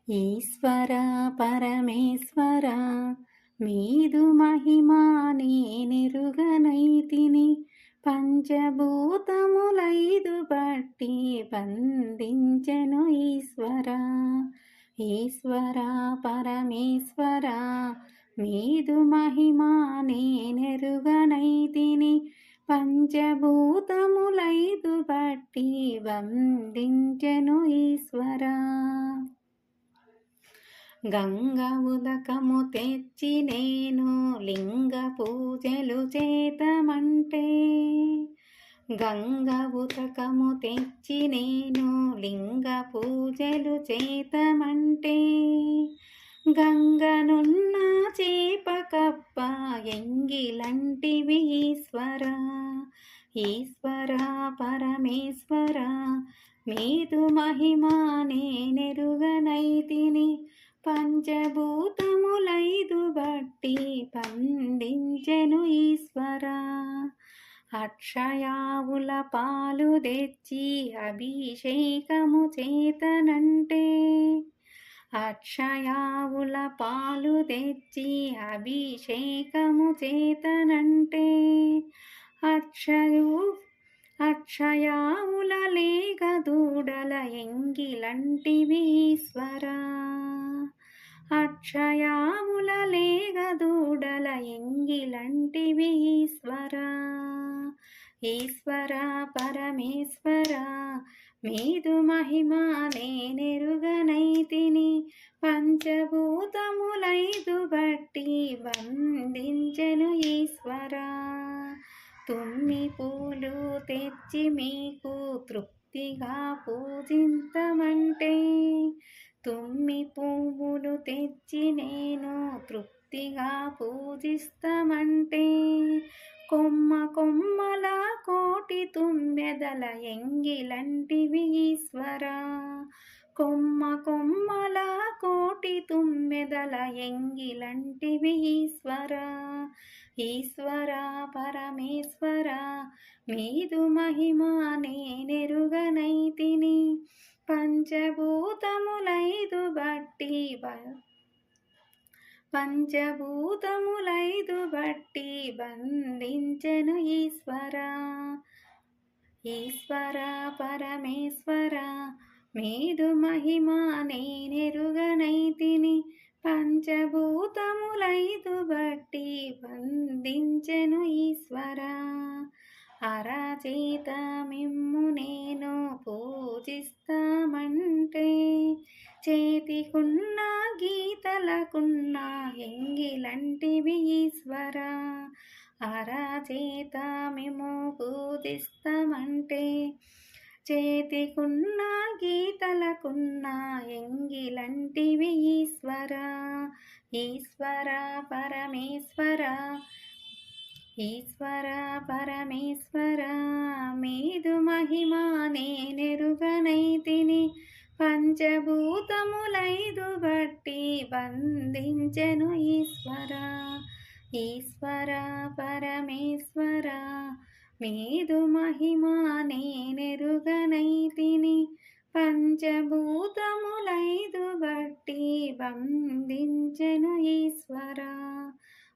ఈశ్వర పరమేశ్వర మీదు మహిమా నేనెరుగనైతిని పంచభూతములైదు బట్టి బంధించెను ఈశ్వర. ఈశ్వర పరమేశ్వర మీదు మహిమా నేనెరుగనైతిని పంచభూతములైదు బట్టి బంధించెను ఈశ్వర. గంగ ఉదకము తెచ్చి నేను లింగ పూజలు చేతమంటే, గంగ ఉదకము తెచ్చి నేను లింగ పూజలు చేతమంటే, గంగనున్న చేప కప్ప ఎంగిలంటివి ఈశ్వర. ఈశ్వర పరమేశ్వర మీదు మహిమా నేనెరుగనైతిని పంచభూతములైదు బట్టి పండించెను ఈశ్వర. అక్షయావుల పాలు తెచ్చి అభిషేకము చేతనంటే, అక్షయావుల పాలు తెచ్చి అభిషేకము చేతనంటే, అక్షయావుల లేగ దూడల ఎంగిలంటివి ఈశ్వర. అక్షయావుల లేగ దూడల ఎంగిలంటివి ఈశ్వర. ఈశ్వర పరమేశ్వర మీదు మహిమా నేనెరుగనైతిని పంచభూతములైదు బట్టి బంధించెను ఈశ్వర. తుమ్మి పూలు తెచ్చి మీకు తృప్తిగా పూజింతమంటే, తుమ్మి పువ్వులు తెచ్చి నేను తృప్తిగా పూజిస్తమంటే, కొమ్మ కొమ్మల కోటి తుమ్మెదల ఎంగిలంటివి ఈశ్వర. కొమ్మ కొమ్మల కోటి తుమ్మెదల ఎంగిలంటివి ఈశ్వర. ఈశ్వర పరమేశ్వర మీదు మహిమా నేనెరుగనైతిని పంచభూతములైదు బట్టి పంచభూతములైదు బట్టి బంధించెను ఈశ్వర. ఈశ్వర పరమేశ్వర మీదు మహిమా నేనెరుగనైతిని పంచభూతములైదు బట్టి బంధించెను ఈశ్వర. అరచేత మిమ్ము నేను పూజిస్తామంటే, చేతికున్న గీతలకున్న ఎంగిలంటివి ఈశ్వర. అరచేత మేము పూజిస్తామంటే, చేతికున్న గీతలకున్న ఎంగిలంటివి ఈశ్వర. ఈశ్వర పరమేశ్వర ఈశ్వర పరమేశ్వర మీదు మహిమా నేనెరుగనైతిని పంచభూతములైదు బట్టి బంధించెను ఈశ్వర. ఈశ్వర పరమేశ్వర మీదు మహిమా నేనెరుగనైతిని పంచభూతములైదు బట్టి బంధించెను ఈశ్వర.